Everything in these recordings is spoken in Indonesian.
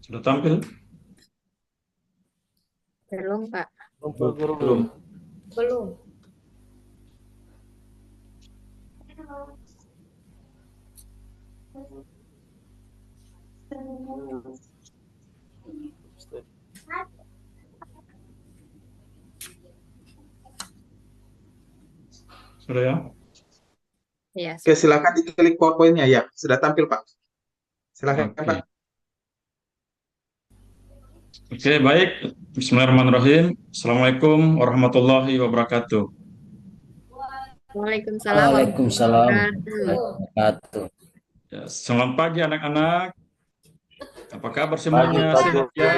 Sudah tampil? Belum, Pak. Belum. Belum. Sudah ya? Ya, Oke, sudah. silakan diklik PowerPoint-nya ya. Sudah tampil, Pak. Silakan, Pak. Oke. Oke, baik. Bismillahirrahmanirrahim. Assalamualaikum warahmatullahi wabarakatuh. Waalaikumsalam Waalaikumsalam warahmatullahi warahmatullahi wabarakatuh. wabarakatuh. Ya, selamat pagi anak-anak. Apa kabar Pagi semuanya? Pak Sehat Guru, ya?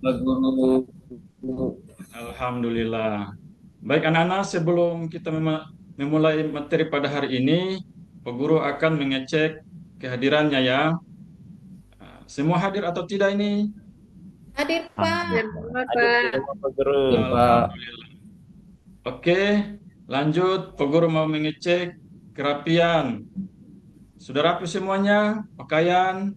Pak Guru. Alhamdulillah. Baik anak-anak, sebelum kita memulai materi pada hari ini, Pak Guru akan mengecek kehadirannya ya. Semua hadir atau tidak ini? Hadir, Pak. Alhamdulillah. Selamat, Hadir Pak. semua Pak Guru. Pak. Alhamdulillah. Oke, lanjut. Pak Guru mau mengecek kerapian. Sudah rapi semuanya? Pakaian?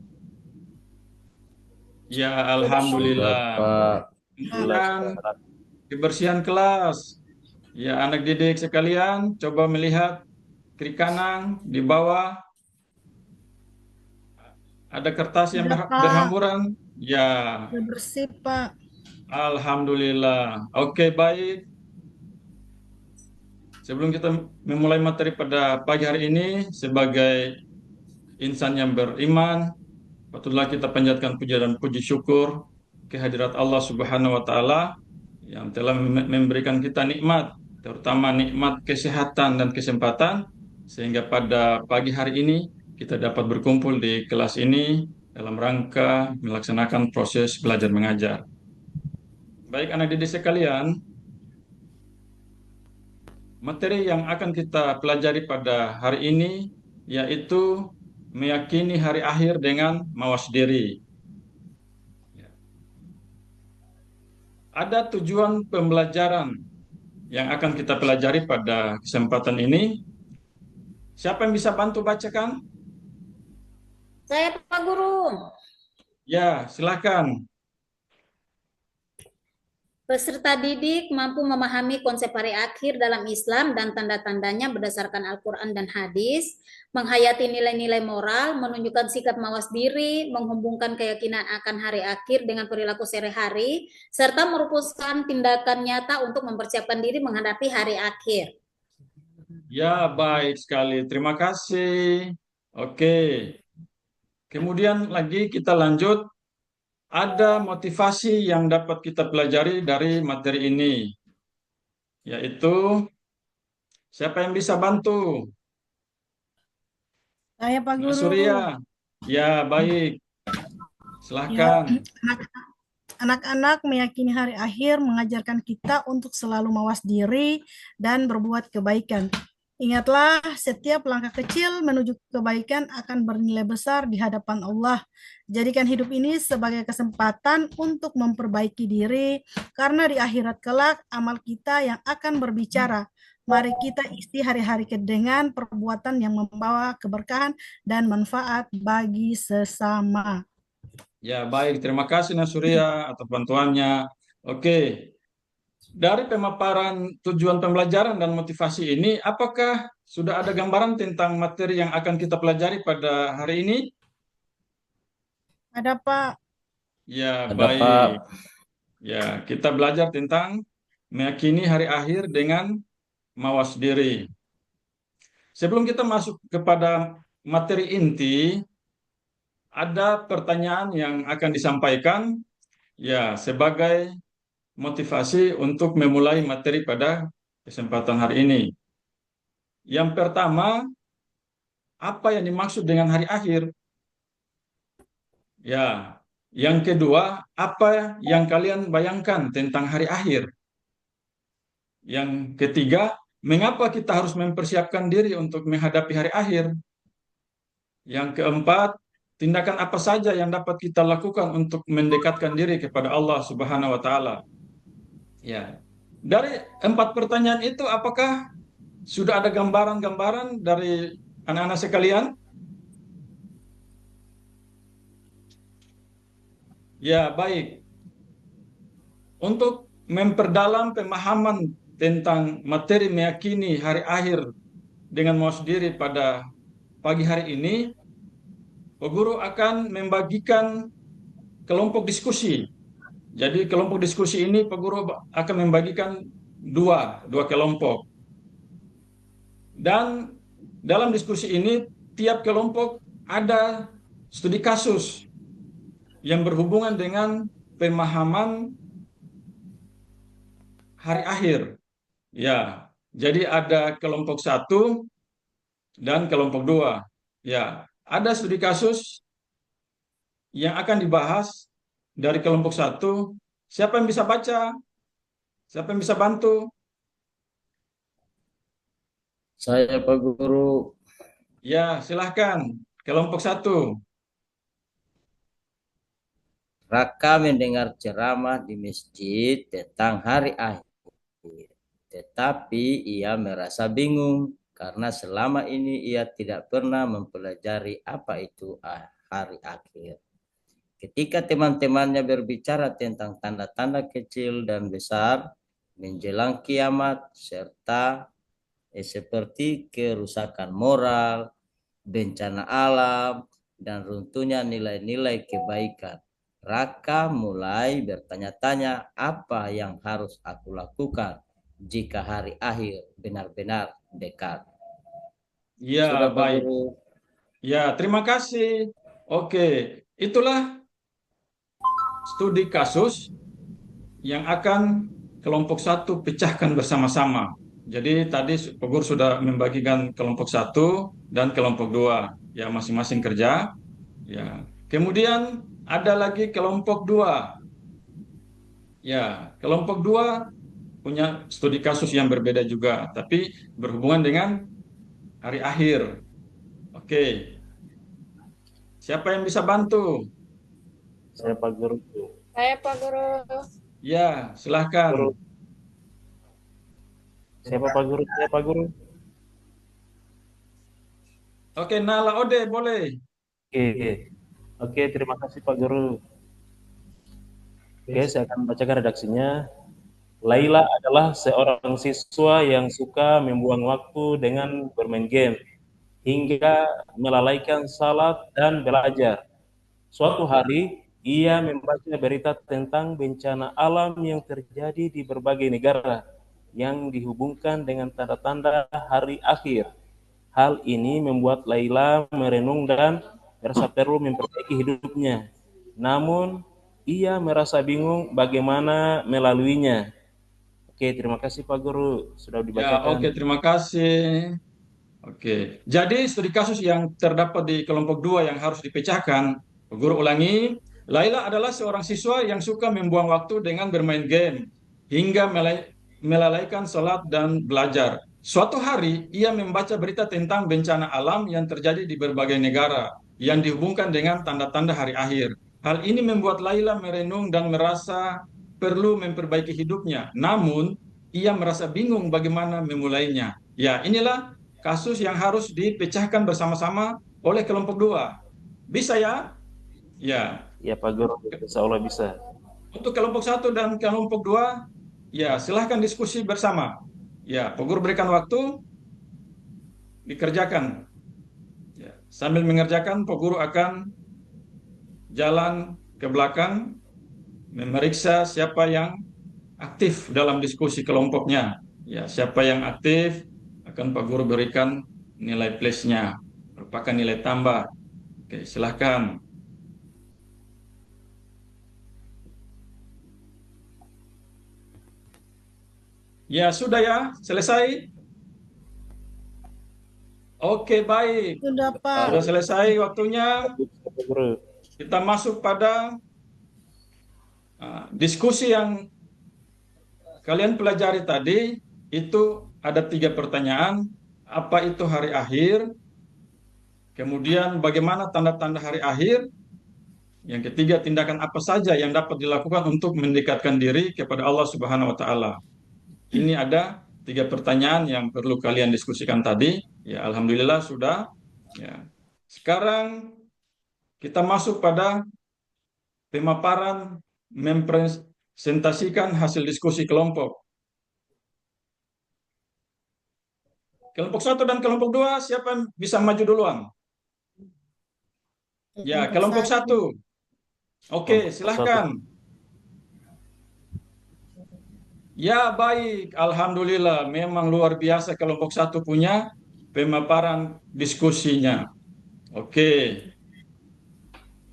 Ya, Sudah Alhamdulillah. Pak. Alhamdulillah Kemudian sudah rapi. kebersihan kelas. Ya, anak didik sekalian, coba melihat kiri kanan, di bawah, ada kertas yang Ada Pak, berhamburan. Ya, udah bersih Pak. Alhamdulillah. Oke, baik. Sebelum kita memulai materi pada pagi hari ini, sebagai insan yang beriman, patutlah kita panjatkan puja dan puji syukur kehadirat Allah Subhanahu wa taala yang telah memberikan kita nikmat, terutama nikmat kesehatan dan kesempatan, sehingga pada pagi hari ini kita dapat berkumpul di kelas ini dalam rangka melaksanakan proses belajar mengajar. Baik anak didik sekalian, materi yang akan kita pelajari pada hari ini yaitu meyakini hari akhir dengan mawas diri. Ada tujuan pembelajaran yang akan kita pelajari pada kesempatan ini. Siapa yang bisa bantu bacakan? Saya, Pak Guru. Ya, silakan. Peserta didik mampu memahami konsep hari akhir dalam Islam dan tanda-tandanya berdasarkan Al-Quran dan hadis, menghayati nilai-nilai moral, menunjukkan sikap mawas diri, menghubungkan keyakinan akan hari akhir dengan perilaku sehari-hari, serta merumuskan tindakan nyata untuk mempersiapkan diri menghadapi hari akhir. Ya, baik sekali. Terima kasih. Oke. Kemudian lagi kita lanjut. Ada motivasi yang dapat kita pelajari dari materi ini, yaitu siapa yang bisa bantu? Saya Pak Mbak Guru. Surya. Ya, baik. Ya, Silahkan. anak-anak meyakini hari akhir mengajarkan kita untuk selalu mawas diri dan berbuat kebaikan. Ingatlah, setiap langkah kecil menuju kebaikan akan bernilai besar di hadapan Allah. Jadikan hidup ini sebagai kesempatan untuk memperbaiki diri, karena di akhirat kelak amal kita yang akan berbicara. Mari kita isi hari-hari dengan perbuatan yang membawa keberkahan dan manfaat bagi sesama. Ya, baik. Terima kasih Nak Surya atas bantuannya. Oke. Dari pemaparan tujuan pembelajaran dan motivasi ini, apakah sudah ada gambaran tentang materi yang akan kita pelajari pada hari ini? Ada Pak. Ya, Ada baik. Pak. Ya, kita belajar tentang meyakini hari akhir dengan mawas diri. Sebelum kita masuk kepada materi inti, ada pertanyaan yang akan disampaikan ya sebagai motivasi untuk memulai materi pada kesempatan hari ini. Yang pertama, apa yang dimaksud dengan hari akhir? Ya, yang kedua, apa yang kalian bayangkan tentang hari akhir? Yang ketiga, mengapa kita harus mempersiapkan diri untuk menghadapi hari akhir? Yang keempat, tindakan apa saja yang dapat kita lakukan untuk mendekatkan diri kepada Allah Subhanahu wa taala? Ya. Dari empat pertanyaan itu apakah sudah ada gambaran-gambaran dari anak-anak sekalian? Ya, baik. Untuk memperdalam pemahaman tentang materi meyakini hari akhir dengan mawas diri pada pagi hari ini, Pak Guru akan membagikan kelompok diskusi. Jadi kelompok diskusi ini Pak Guru akan membagikan dua kelompok. Dan dalam diskusi ini tiap kelompok ada studi kasus yang berhubungan dengan pemahaman hari akhir. Ya, jadi ada kelompok satu dan kelompok dua. Ya, ada studi kasus yang akan dibahas dari kelompok satu. Siapa yang bisa baca? Siapa yang bisa bantu? Saya Pak Guru. Ya, silahkan. Kelompok satu. Raka mendengar ceramah di masjid tentang hari akhir. Tetapi ia merasa bingung karena selama ini ia tidak pernah mempelajari apa itu hari akhir. Ketika teman-temannya berbicara tentang tanda-tanda kecil dan besar menjelang kiamat serta seperti kerusakan moral, bencana alam, dan runtuhnya nilai-nilai kebaikan, Raka mulai bertanya-tanya apa yang harus aku lakukan jika hari akhir benar-benar dekat. Ya, Sudah Pak baik. Guru. Ya, terima kasih. Oke, itulah studi kasus yang akan kelompok satu pecahkan bersama-sama. Jadi tadi Pak Guru sudah membagikan kelompok satu dan kelompok dua, ya masing-masing kerja. Ya, kemudian ada lagi kelompok dua. Ya, kelompok dua punya studi kasus yang berbeda juga, tapi berhubungan dengan hari akhir. Oke, siapa yang bisa bantu? Saya Pak Guru. Saya Pak Guru. Ya, silahkan. Guru. Siapa Pak Guru? Saya Pak Guru. Oke, Nala Ode, boleh. Oke. Oke, terima kasih Pak Guru. Oke, saya akan bacakan redaksinya. Laila adalah seorang siswa yang suka membuang waktu dengan bermain game hingga melalaikan salat dan belajar. Suatu hari, ia membaca berita tentang bencana alam yang terjadi di berbagai negara yang dihubungkan dengan tanda-tanda hari akhir. Hal ini membuat Laila merenung dan merasa perlu memperbaiki hidupnya. Namun, ia merasa bingung bagaimana melaluinya. Oke, terima kasih Pak Guru sudah Ya, dibacakan. oke, terima kasih. Oke, jadi studi kasus yang terdapat di kelompok dua yang harus dipecahkan, guru ulangi, Laila adalah seorang siswa yang suka membuang waktu dengan bermain game hingga melalaikan sholat dan belajar. Suatu hari, ia membaca berita tentang bencana alam yang terjadi di berbagai negara yang dihubungkan dengan tanda-tanda hari akhir. Hal ini membuat Laila merenung dan merasa perlu memperbaiki hidupnya. Namun, ia merasa bingung bagaimana memulainya. Ya, inilah kasus yang harus dipecahkan bersama-sama oleh kelompok dua. Bisa ya? Ya. Ya Pak Guru, insya Allah bisa. Untuk kelompok satu dan kelompok dua, ya silahkan diskusi bersama. Ya, Pak Guru berikan waktu, dikerjakan. Ya. Sambil mengerjakan, Pak Guru akan jalan ke belakang, memeriksa siapa yang aktif dalam diskusi kelompoknya. Ya, siapa yang aktif akan Pak Guru berikan nilai plus-nya, merupakan nilai tambah. Oke, silahkan. Ya, sudah ya, selesai. Oke, baik. Sudah, Pak. Sudah selesai waktunya. Pak Guru. Kita masuk pada diskusi yang kalian pelajari tadi. Itu ada 3 pertanyaan. Apa itu hari akhir? Kemudian bagaimana tanda-tanda hari akhir? Yang ketiga, tindakan apa saja yang dapat dilakukan untuk mendekatkan diri kepada Allah Subhanahu wa Ta'ala. Ini ada 3 pertanyaan yang perlu kalian diskusikan tadi. Ya, alhamdulillah sudah. Ya. Sekarang kita masuk pada pemaparan mempresentasikan hasil diskusi kelompok. Kelompok 1 dan kelompok 2, siapa yang bisa maju duluan? Ya, kelompok 1. Oke, Kelompok silahkan. Ya, baik. Alhamdulillah, memang luar biasa kelompok 1 punya pemaparan diskusinya. Oke.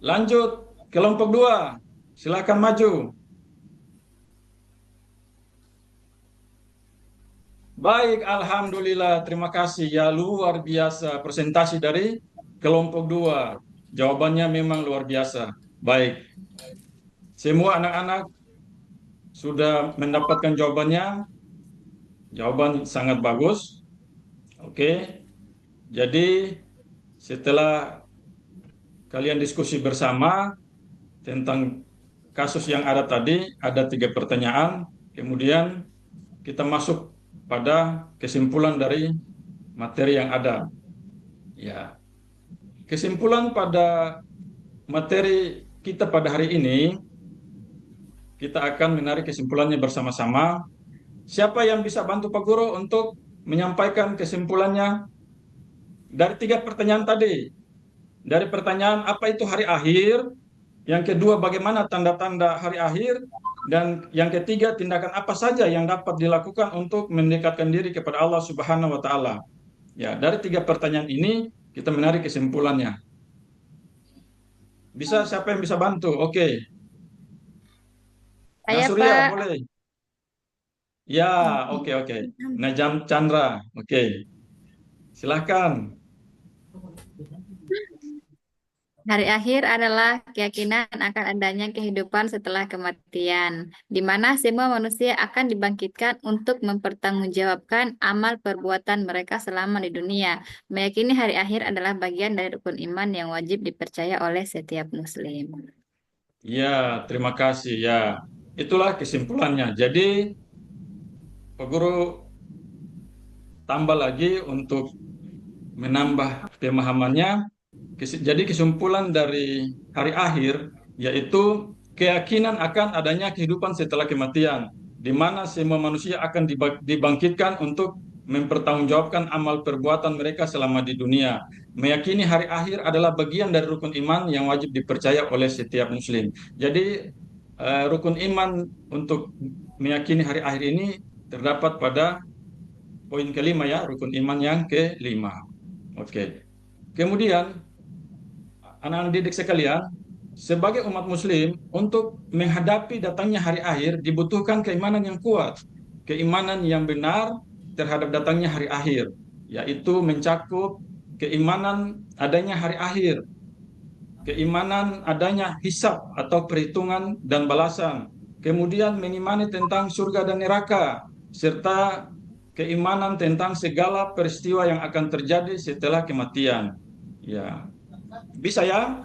Lanjut, kelompok 2. Silahkan maju. Baik, alhamdulillah. Terima kasih. Ya, luar biasa presentasi dari kelompok 2. Jawabannya memang luar biasa. Baik. Semua anak-anak sudah mendapatkan jawabannya. Jawaban sangat bagus. Oke. Jadi, setelah kalian diskusi bersama tentang kasus yang ada tadi, ada 3 pertanyaan. Kemudian kita masuk pada kesimpulan dari materi yang ada. Ya, kesimpulan pada materi kita pada hari ini, kita akan menarik kesimpulannya bersama-sama. Siapa yang bisa bantu Pak Guru untuk menyampaikan kesimpulannya dari 3 pertanyaan tadi? Dari pertanyaan apa itu hari akhir, yang kedua bagaimana tanda-tanda hari akhir, dan yang ketiga tindakan apa saja yang dapat dilakukan untuk mendekatkan diri kepada Allah Subhanahu wa taala. Ya, dari 3 pertanyaan ini kita menarik kesimpulannya. Siapa yang bisa bantu? Oke. Saya, Surya, Pak. boleh. Ya, oke. Najam Chandra, oke. Silahkan. Hari akhir adalah keyakinan akan adanya kehidupan setelah kematian, di mana semua manusia akan dibangkitkan untuk mempertanggungjawabkan amal perbuatan mereka selama di dunia. Meyakini hari akhir adalah bagian dari rukun iman yang wajib dipercaya oleh setiap Muslim. Ya, terima kasih. Ya, itulah kesimpulannya. Jadi, Pak Guru tambah lagi untuk menambah pemahamannya. Jadi kesimpulan dari hari akhir yaitu keyakinan akan adanya kehidupan setelah kematian, di mana semua manusia akan dibangkitkan untuk mempertanggungjawabkan amal perbuatan mereka selama di dunia. Meyakini hari akhir adalah bagian dari rukun iman yang wajib dipercaya oleh setiap muslim. Jadi rukun iman untuk meyakini hari akhir ini terdapat pada poin kelima ya, rukun iman yang kelima. Oke. Kemudian anak-anak didik sekalian, sebagai umat muslim, untuk menghadapi datangnya hari akhir dibutuhkan keimanan yang kuat, keimanan yang benar terhadap datangnya hari akhir, yaitu mencakup keimanan adanya hari akhir, keimanan adanya hisab atau perhitungan dan balasan, kemudian mengimani tentang surga dan neraka, serta keimanan tentang segala peristiwa yang akan terjadi setelah kematian. Ya, bisa ya?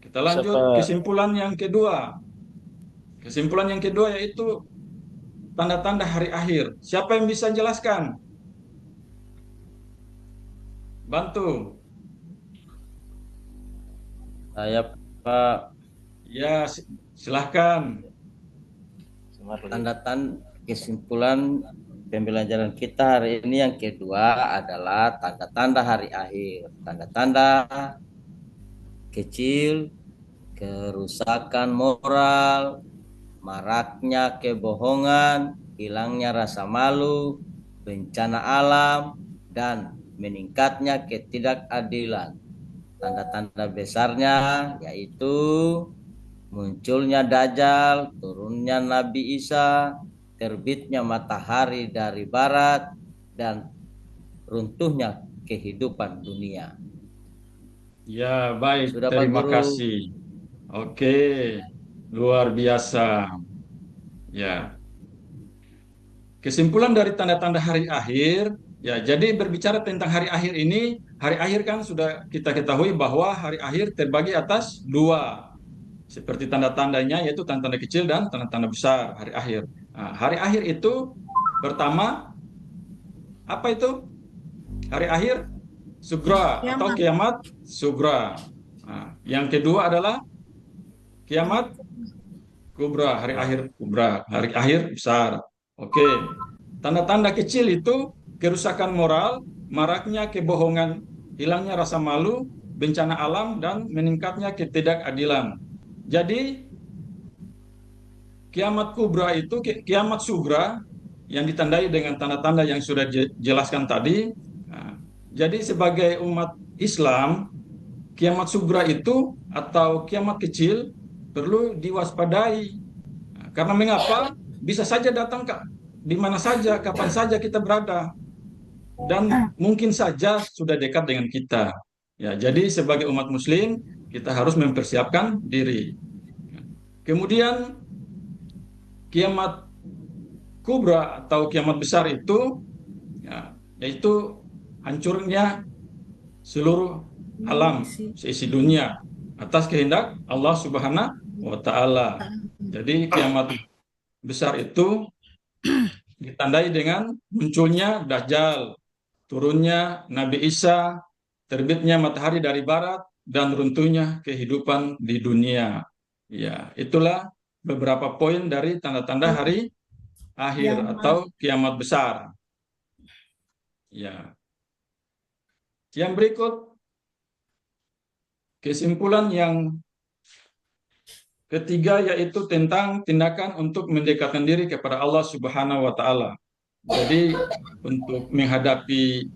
Kita lanjut kesimpulan yang kedua. Kesimpulan yang kedua yaitu tanda-tanda hari akhir. Siapa yang bisa jelaskan? Bantu. Saya, Pak. Ya, silahkan. Tanda-tanda kesimpulan pembelajaran kita hari ini yang kedua adalah tanda-tanda hari akhir. Tanda-tanda kecil, kerusakan moral, maraknya kebohongan, hilangnya rasa malu, bencana alam, dan meningkatnya ketidakadilan. Tanda-tanda besarnya yaitu munculnya Dajjal, turunnya Nabi Isa, terbitnya matahari dari barat, dan runtuhnya kehidupan dunia. Ya, baik. Sudah, Terima Pak Guru. kasih. Oke, luar biasa. Ya. Kesimpulan dari tanda-tanda hari akhir, ya, jadi berbicara tentang hari akhir ini, hari akhir kan sudah kita ketahui bahwa hari akhir terbagi atas 2. Seperti tanda-tandanya yaitu tanda-tanda kecil dan tanda-tanda besar hari akhir. Nah, hari akhir itu pertama apa itu? Hari akhir sugra atau kiamat sugra. Nah, yang kedua adalah kiamat kubra, hari akhir kubra, hari akhir besar. Oke. Tanda-tanda kecil itu kerusakan moral, maraknya kebohongan, hilangnya rasa malu, bencana alam, dan meningkatnya ketidakadilan. Jadi, kiamat kubra itu kiamat sugra yang ditandai dengan tanda-tanda yang sudah jelaskan tadi. Nah, jadi sebagai umat Islam, kiamat sugra itu atau kiamat kecil perlu diwaspadai. Nah, karena mengapa? Bisa saja datang di mana saja, kapan saja kita berada, dan mungkin saja sudah dekat dengan kita. Ya, jadi sebagai umat Muslim kita harus mempersiapkan diri. Kemudian kiamat kubra atau kiamat besar itu, ya, yaitu hancurnya seluruh alam, seisi dunia atas kehendak Allah Subhanahu wa Ta'ala. Jadi kiamat besar itu ditandai dengan munculnya Dajjal, turunnya Nabi Isa, terbitnya matahari dari barat, dan runtuhnya kehidupan di dunia. Ya, itulah beberapa poin dari tanda-tanda hari akhir atau kiamat besar. Ya. Yang berikut kesimpulan yang ketiga yaitu tentang tindakan untuk mendekatkan diri kepada Allah Subhanahu wa Ta'ala. Jadi untuk menghadapi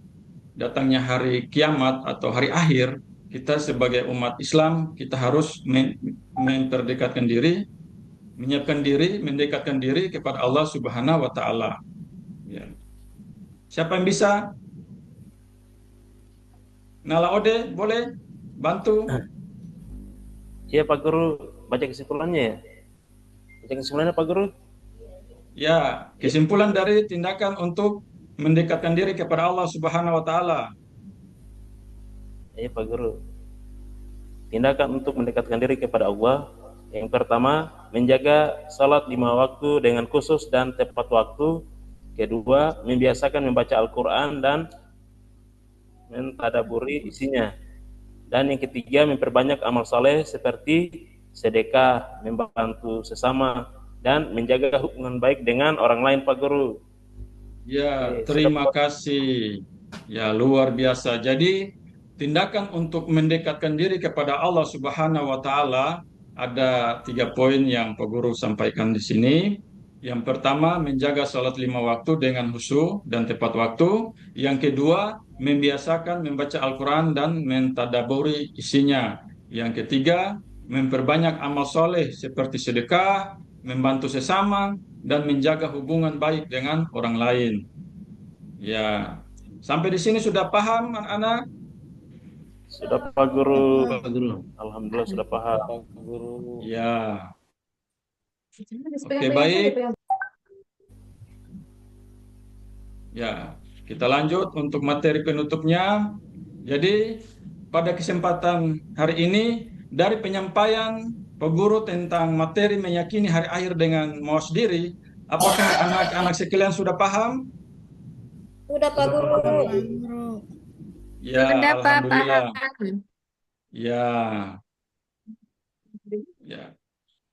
datangnya hari kiamat atau hari akhir, kita sebagai umat Islam kita harus memperdekatkan diri, menyiapkan diri, mendekatkan diri kepada Allah Subhanahu wa Ta'ala. Ya. Siapa yang bisa? Nala Ode, boleh bantu? Iya Pak Guru, baca kesimpulannya ya. Baca kesimpulannya Pak Guru. Ya, kesimpulan dari tindakan untuk mendekatkan diri kepada Allah Subhanahu wa Ta'ala. Iya Pak Guru. Tindakan untuk mendekatkan diri kepada Allah. Yang pertama, menjaga salat 5 waktu dengan khusus dan tepat waktu. Kedua, membiasakan membaca Al-Quran dan mentadaburi isinya. Dan yang ketiga, memperbanyak amal saleh seperti sedekah, membantu sesama, dan menjaga hubungan baik dengan orang lain Pak Guru. Ya, terima kasih. Ya, luar biasa. Jadi, tindakan untuk mendekatkan diri kepada Allah Subhanahu wa Ta'ala ada 3 poin yang Pak Guru sampaikan di sini. Yang pertama, menjaga salat 5 waktu dengan khusyuk dan tepat waktu. Yang kedua, membiasakan membaca Al-Quran dan mentadaburi isinya. Yang ketiga, memperbanyak amal soleh seperti sedekah, membantu sesama, dan menjaga hubungan baik dengan orang lain. Ya, sampai di sini sudah paham anak-anak? Sudah Pak Guru. Alhamdulillah sudah paham. Ya. Oke, baik. Ya, kita lanjut untuk materi penutupnya. Jadi, pada kesempatan hari ini, dari penyampaian Pak Guru tentang materi meyakini hari akhir dengan mawas diri, apakah anak-anak sekalian sudah paham? Sudah Pak Guru. Ya, Sudah, Pak, alhamdulillah. paham. Ya. Ya.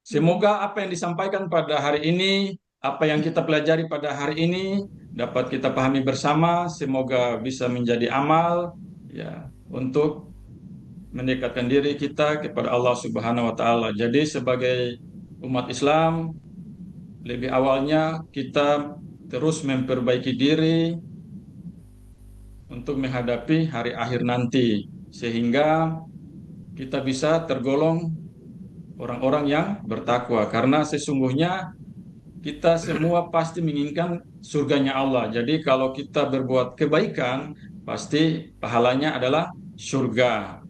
Semoga apa yang disampaikan pada hari ini, apa yang kita pelajari pada hari ini dapat kita pahami bersama. Semoga bisa menjadi amal ya untuk mendekatkan diri kita kepada Allah Subhanahu wa Ta'ala. Jadi sebagai umat Islam, lebih awalnya kita terus memperbaiki diri untuk menghadapi hari akhir nanti, sehingga kita bisa tergolong orang-orang yang bertakwa, karena sesungguhnya kita semua pasti menginginkan surganya Allah. Jadi kalau kita berbuat kebaikan, pasti pahalanya adalah surga.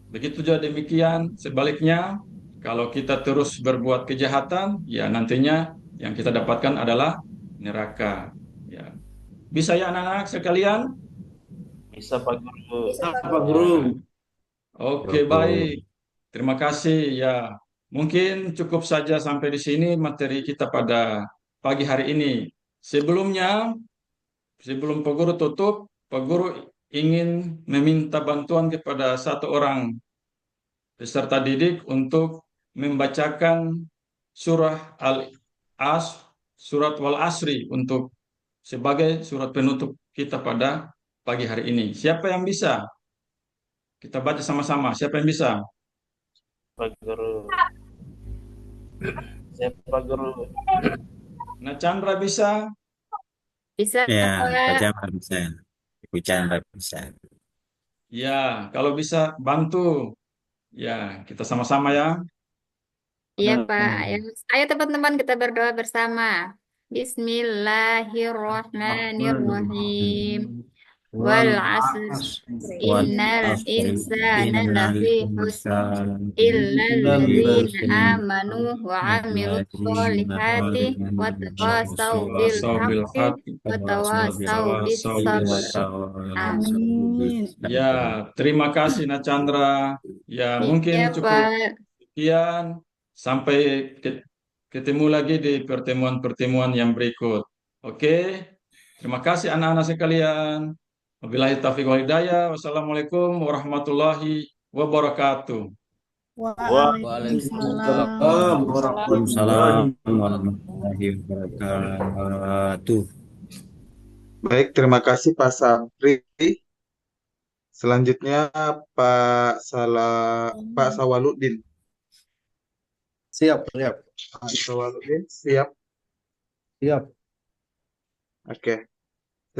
Begitu juga demikian sebaliknya, kalau kita terus berbuat kejahatan, ya nantinya yang kita dapatkan adalah neraka. Ya. Bisa ya anak-anak sekalian? Bisa Pak Guru. Pak Guru. Oke, baik. Terima kasih ya. Mungkin cukup saja sampai di sini materi kita pada pagi hari ini. Sebelum Pak Guru tutup, Pak Guru ingin meminta bantuan kepada satu orang peserta didik untuk membacakan surah surat Wal Asri untuk sebagai surat penutup kita pada pagi hari ini. Siapa yang bisa? Kita baca sama-sama. Siapa yang bisa? Pak Guru. Siapa Guru? Nah, Chandra bisa? Bisa, Ya, Pak Pak. Jamar bisa. Ibu Chandra bisa. Ya, kalau bisa bantu. Ya, kita sama-sama ya. Iya, Pak. Ayo teman-teman kita berdoa bersama. Bismillahirrahmanirrahim. Wal asr innal insana lafi khusr illal ladzina amanu wa amilus solihati wa tawassaw bil haqqi wa tawassaw bis sabr. Amin. Ya, terima kasih Nak Chandra. Ya, mungkin Iya, cukup Pak. sekian. Sampai ketemu lagi di pertemuan-pertemuan yang berikut. Oke, terima kasih anak-anak sekalian. Wabillahi taufiq wal hidayah. Wassalamualaikum warahmatullahi wabarakatuh. Waalaikumsalam. Waalaikumsalam warahmatullahi wabarakatuh. Baik, terima kasih Pak Sapri. Selanjutnya Pak Sawaluddin. Siap, siap, Pak Sawaluddin, siap. siap. Oke.